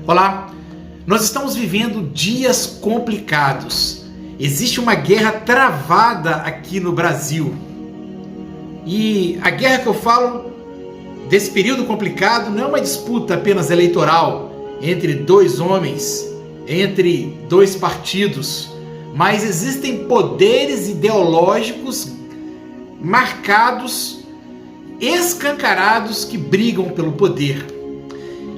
Olá, nós estamos vivendo dias complicados. Existe uma guerra travada aqui no Brasil. E a guerra que eu falo desse período complicado não é uma disputa apenas eleitoral entre dois homens, entre dois partidos, mas existem poderes ideológicos marcados, escancarados, que brigam pelo poder.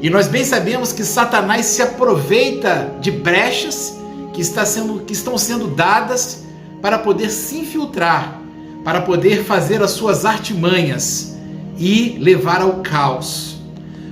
E nós bem sabemos que Satanás se aproveita de brechas que estão sendo dadas para poder se infiltrar, para poder fazer as suas artimanhas e levar ao caos.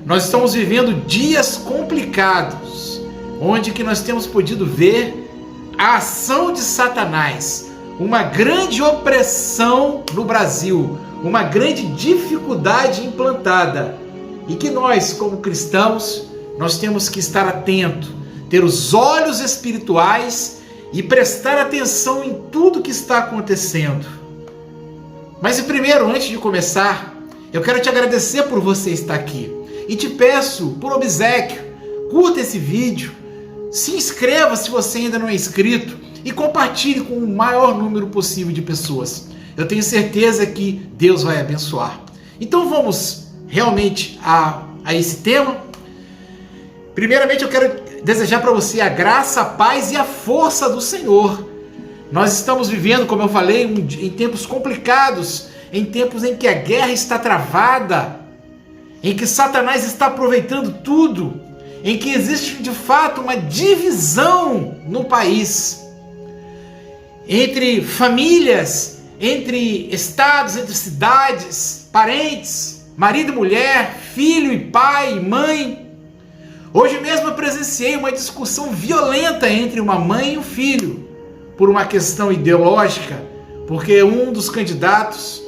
Nós estamos vivendo dias complicados, onde que nós temos podido ver a ação de Satanás, uma grande opressão no Brasil, uma grande dificuldade implantada. E que nós, como cristãos, nós temos que estar atento, ter os olhos espirituais e prestar atenção em tudo que está acontecendo. Mas primeiro, antes de começar, eu quero te agradecer por você estar aqui. E te peço, por obséquio, curta esse vídeo, se inscreva se você ainda não é inscrito e compartilhe com o maior número possível de pessoas. Eu tenho certeza que Deus vai abençoar. Então vamos realmente a esse tema. Primeiramente eu quero desejar para você a graça, a paz e a força do Senhor. Nós estamos vivendo, como eu falei, em tempos complicados, em tempos em que a guerra está travada, em que Satanás está aproveitando tudo, em que existe de fato uma divisão no país, entre famílias, entre estados, entre cidades, parentes, marido e mulher, filho e pai, mãe. Hoje mesmo eu presenciei uma discussão violenta entre uma mãe e um filho, por uma questão ideológica, porque um dos candidatos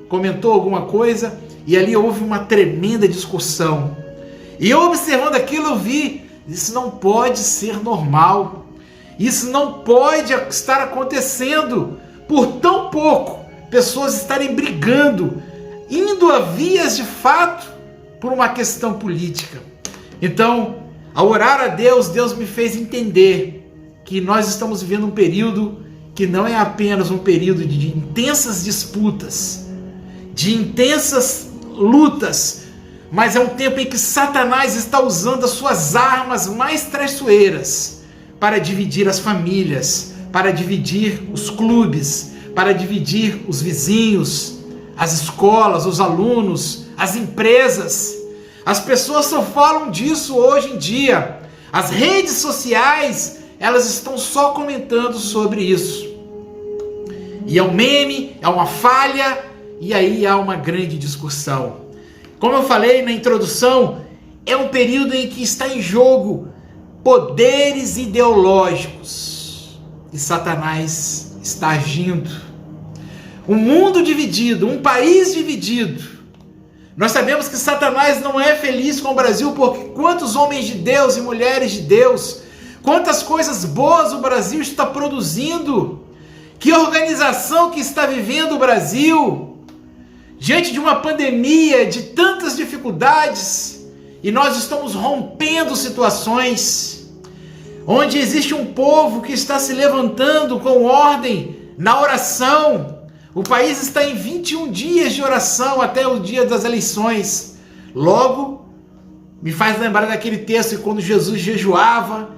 comentou alguma coisa e ali houve uma tremenda discussão. E eu observando aquilo eu vi, isso não pode ser normal, isso não pode estar acontecendo por tão pouco, pessoas estarem brigando, indo a vias de fato por uma questão política. Então, ao orar a Deus, Deus me fez entender que nós estamos vivendo um período que não é apenas um período de intensas disputas, de intensas lutas, mas é um tempo em que Satanás está usando as suas armas mais traiçoeiras para dividir as famílias, para dividir os clubes, para dividir os vizinhos, as escolas, os alunos, as empresas. As pessoas só falam disso hoje em dia. As redes sociais, elas estão só comentando sobre isso. E é um meme, é uma falha, e aí há uma grande discussão. Como eu falei na introdução, é um período em que está em jogo poderes ideológicos. E Satanás está agindo. Um mundo dividido, um país dividido. Nós sabemos que Satanás não é feliz com o Brasil, porque quantos homens de Deus e mulheres de Deus, quantas coisas boas o Brasil está produzindo, que organização que está vivendo o Brasil, diante de uma pandemia, de tantas dificuldades, e nós estamos rompendo situações, onde existe um povo que está se levantando com ordem na oração. O país está em 21 dias de oração até o dia das eleições. Logo, me faz lembrar daquele texto quando Jesus jejuava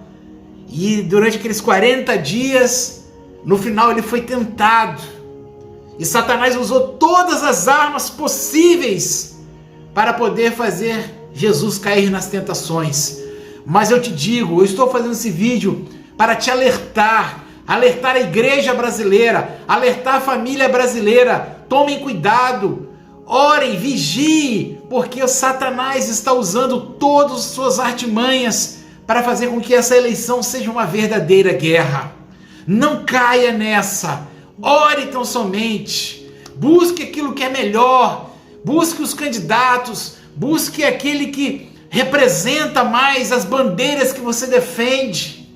e durante aqueles 40 dias, no final ele foi tentado. E Satanás usou todas as armas possíveis para poder fazer Jesus cair nas tentações. Mas eu te digo, eu estou fazendo esse vídeo para te alertar a igreja brasileira, alertar a família brasileira. Tomem cuidado, orem, vigiem, porque o Satanás está usando todas as suas artimanhas para fazer com que essa eleição seja uma verdadeira guerra. Não caia nessa, ore tão somente, busque aquilo que é melhor, busque os candidatos, busque aquele que representa mais as bandeiras que você defende.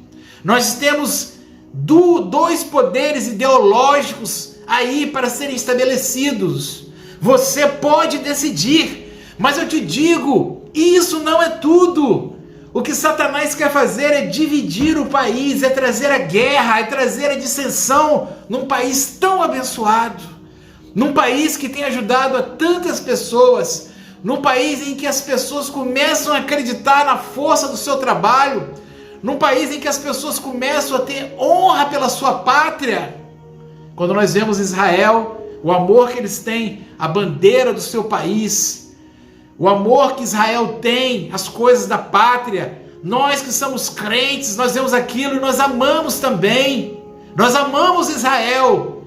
Nós temos dois poderes ideológicos aí para serem estabelecidos. Você pode decidir, mas eu te digo, isso não é tudo. O que Satanás quer fazer é dividir o país, é trazer a guerra, é trazer a dissensão num país tão abençoado, num país que tem ajudado a tantas pessoas, num país em que as pessoas começam a acreditar na força do seu trabalho, num país em que as pessoas começam a ter honra pela sua pátria. Quando nós vemos Israel, o amor que eles têm, a bandeira do seu país, o amor que Israel tem, as coisas da pátria, nós que somos crentes, nós vemos aquilo e nós amamos também. Nós amamos Israel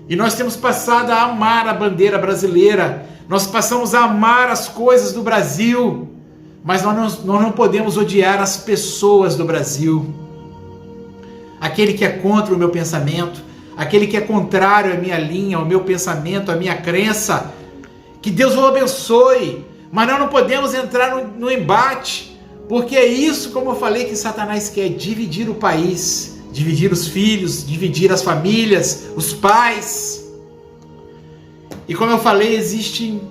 e nós temos passado a amar a bandeira brasileira. Nós passamos a amar as coisas do Brasil, mas nós não podemos odiar as pessoas do Brasil. Aquele que é contra o meu pensamento, aquele que é contrário à minha linha, ao meu pensamento, à minha crença, que Deus o abençoe, mas nós não podemos entrar no embate, porque é isso, como eu falei, que Satanás quer: dividir o país, dividir os filhos, dividir as famílias, os pais. E como eu falei, existem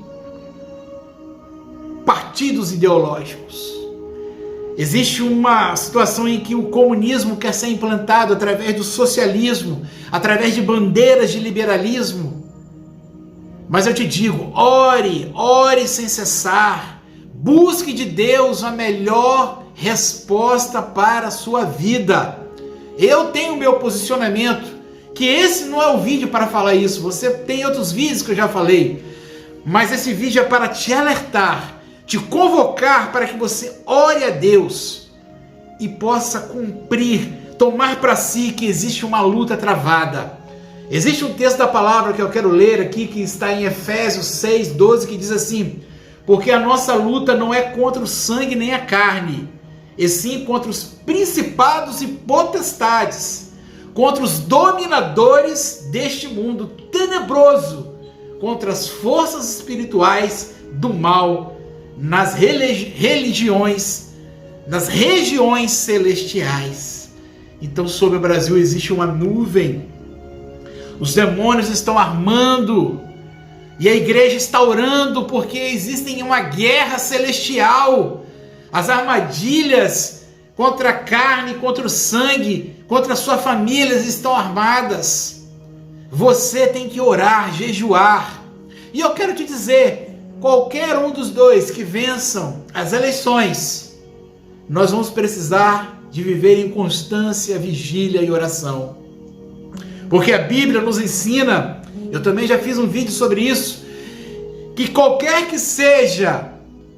partidos ideológicos. Existe uma situação em que o comunismo quer ser implantado através do socialismo, através de bandeiras de liberalismo. Mas eu te digo, ore sem cessar. Busque de Deus a melhor resposta para a sua vida. Eu tenho o meu posicionamento, que esse não é o vídeo para falar isso. Você tem outros vídeos que eu já falei, mas esse vídeo é para te alertar, te convocar para que você ore a Deus e possa cumprir, tomar para si que existe uma luta travada. Existe um texto da palavra que eu quero ler aqui, que está em Efésios 6:12, que diz assim: porque a nossa luta não é contra o sangue nem a carne, e sim contra os principados e potestades, contra os dominadores deste mundo tenebroso, contra as forças espirituais do mal nas regiões celestiais. Então, sobre o Brasil existe uma nuvem. Os demônios estão armando e a igreja está orando, porque existe uma guerra celestial. As armadilhas contra a carne, contra o sangue, contra a sua família estão armadas. Você tem que orar, jejuar. E eu quero te dizer, qualquer um dos dois que vençam as eleições, nós vamos precisar de viver em constância, vigília e oração. Porque a Bíblia nos ensina, eu também já fiz um vídeo sobre isso, que qualquer que seja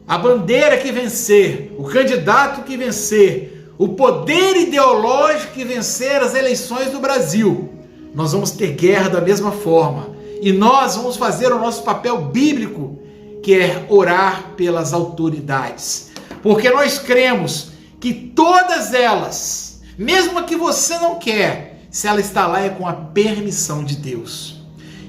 a bandeira que vencer, o candidato que vencer, o poder ideológico que vencer as eleições do Brasil, nós vamos ter guerra da mesma forma. E nós vamos fazer o nosso papel bíblico, que é orar pelas autoridades. Porque nós cremos que todas elas, mesmo a que você não quer, se ela está lá é com a permissão de Deus.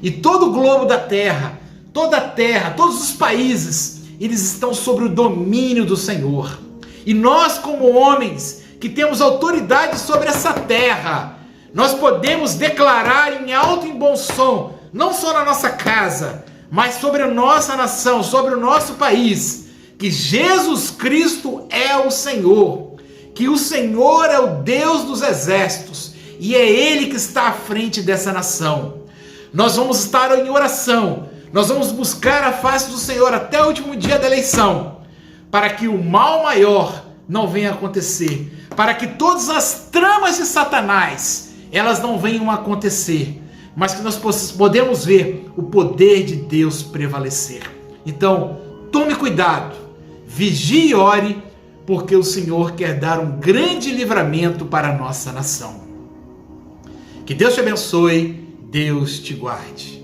E todo o globo da terra, toda a terra, todos os países, eles estão sob o domínio do Senhor. E nós, como homens que temos autoridade sobre essa terra, nós podemos declarar em alto e bom som, não só na nossa casa, mas sobre a nossa nação, sobre o nosso país, que Jesus Cristo é o Senhor, que o Senhor é o Deus dos exércitos, e é Ele que está à frente dessa nação. Nós vamos estar em oração, nós vamos buscar a face do Senhor até o último dia da eleição, para que o mal maior não venha acontecer, para que todas as tramas de Satanás, elas não venham a acontecer, mas que nós podemos ver o poder de Deus prevalecer. Então, tome cuidado, vigie e ore, porque o Senhor quer dar um grande livramento para a nossa nação. Que Deus te abençoe, Deus te guarde.